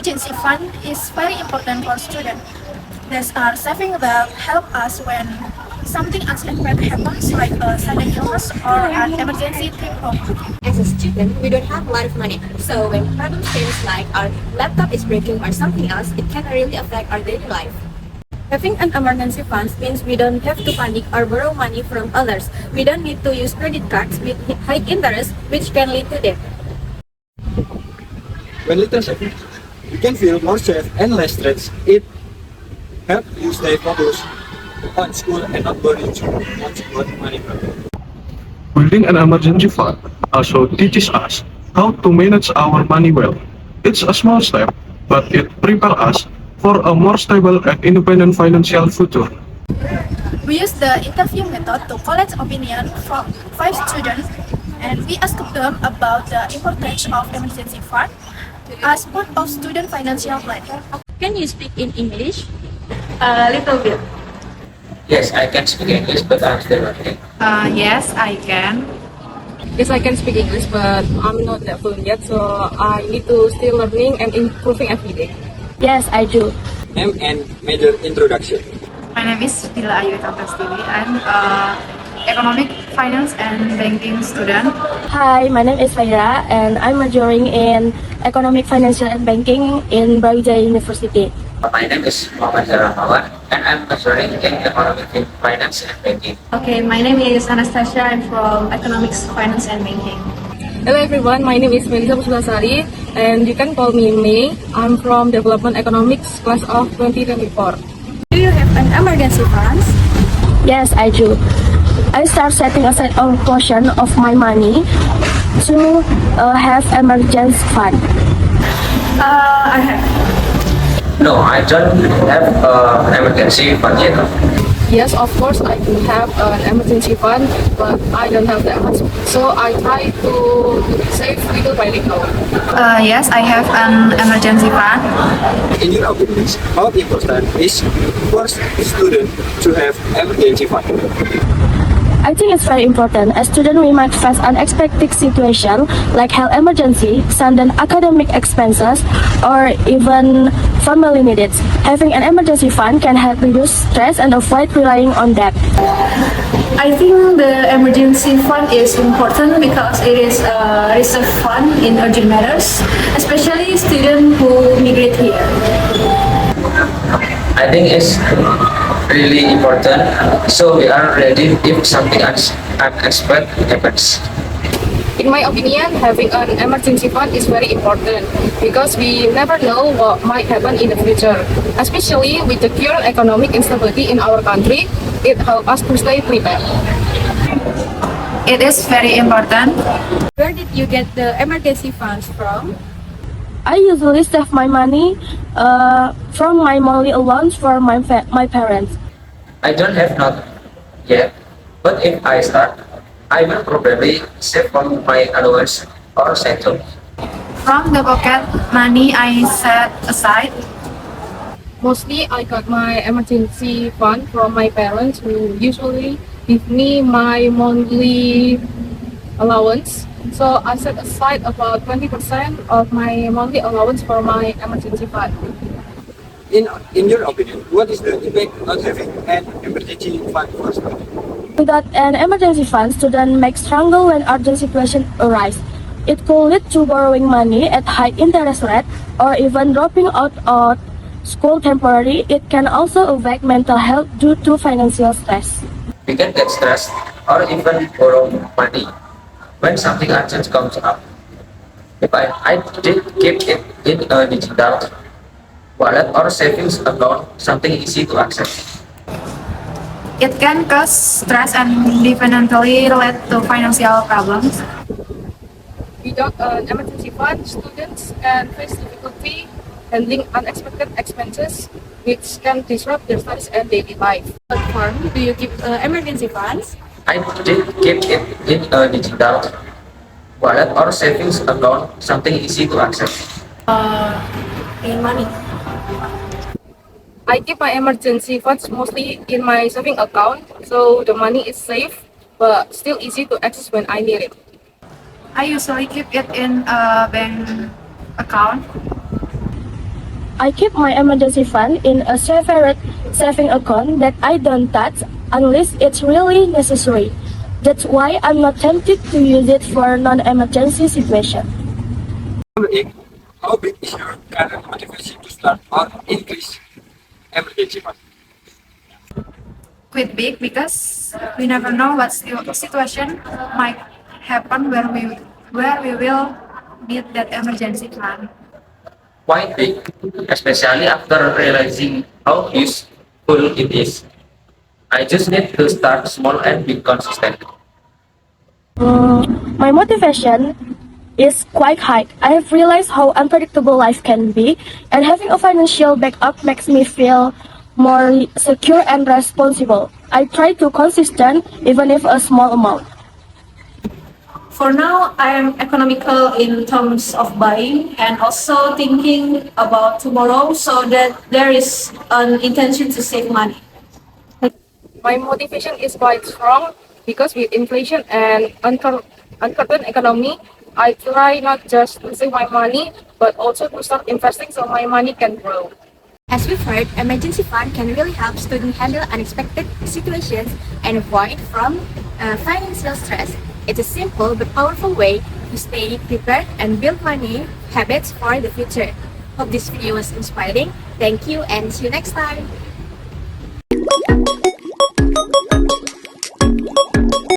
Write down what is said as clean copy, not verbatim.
emergency fund is very important for students. These are savings that help us when something unexpected happens, like a sudden illness or an emergency trip home. As a student, we don't have a lot of money. So when problems things like our laptop is breaking or something else, it can really affect our daily life. Having an emergency fund means we don't have to panic or borrow money from others. We don't need to use credit cards with high interest, which can lead to debt. When little savings, you can feel more safe and less stressed. It helps you stay focused on school and not worry too much about money problem. Building an emergency fund also teaches us how to manage our money well. It's a small step, but it prepares us for a more stable and independent financial future. We use the interview method to collect opinion from 5 students, and we asked them about the importance of emergency fund as part of student financial planning. Can you speak in English? A little bit. Yes, I can speak English, but I'm still learning. Yes, I can. Yes, I can speak English, but I'm not that fluent yet, so I need to still learning and improving every day. Yes, I do. Name and major introduction. My name is Dila Ayu Tantastiwi. I'm economic, finance, and banking student. Hi, my name is Faira, and I'm majoring in economic, financial, and banking in Brawijaya University. My name is Muhammad Rahmawan, and I'm majoring in economic, finance, and banking. Okay, my name is Anastasia. I'm from economics, finance, and banking. Hello everyone, my name is Melisa Pusulasari, and you can call me May. I'm from Development Economics class of 2024. Do you have an emergency fund? Yes, I do. I start setting aside a portion of my money to have emergency fund. I have. No, I don't have an emergency fund yet. Yes, of course, I do have an emergency fund, but I don't have that much. So I try to save little by little. Yes, I have an emergency fund. In your opinions, how important is for student to have emergency fund? I think it's very important. As students, we might face unexpected situations like health emergency, sudden academic expenses, or even family needs. Having an emergency fund can help reduce stress and avoid relying on debt. I think the emergency fund is important because it is a reserve fund in urgent matters, especially students who migrate here. I think it's really important, so we are ready if something unexpected happens. In my opinion, having an emergency fund is very important because we never know what might happen in the future. Especially with the current economic instability in our country, it helps us to stay prepared. It is very important. Where did you get the emergency funds from? I usually save my money from my monthly allowance for my parents. I don't have not yet, but if I start, I will probably save from my allowance or settle. From the pocket money I set aside, Mostly, I got my emergency fund from my parents who usually give me my monthly allowance. So I set aside about 20% of my monthly allowance for my emergency fund. In your opinion, what is the impact not having an emergency fund for students? Without an emergency fund, students may struggle when urgent situations arise. It could lead to borrowing money at high interest rate or even dropping out of school temporarily. It can also affect mental health due to financial stress. We can get stressed or even borrow money when something urgent comes up. If I did keep it in a digital wallet or savings account, something easy to access. it can cause stress and definitely lead to financial problems. Without an emergency fund, students can face difficulty handling unexpected expenses, which can disrupt their studies and daily life. What form do you keep emergency funds? I did keep it in a digital wallet or savings account, something easy to access. In money. I keep my emergency funds mostly in my saving account, so the money is safe but still easy to access when I need it. I usually keep it in a bank account. I keep my emergency fund in a separate saving account that I don't touch unless it's really necessary. That's why I'm not tempted to use it for non-emergency situation. Number 8. How big is your current motivation to start or increase emergency fund? Quite big because we never know what situation might happen where we will need that emergency fund. Quite big, especially after realizing how useful it is. I just need to start small and be consistent. My motivation is quite high. I have realized how unpredictable life can be, and having a financial backup makes me feel more secure and responsible. I try to consistent even if a small amount. For now, I am economical in terms of buying and also thinking about tomorrow so that there is an intention to save money. My motivation is quite strong because with inflation and uncertain economy, I try not just to save my money, but also to start investing so my money can grow. As we've heard, emergency fund can really help students handle unexpected situations and avoid from financial stress. It's a simple but powerful way to stay prepared and build money habits for the future. Hope this video was inspiring. Thank you and see you next time.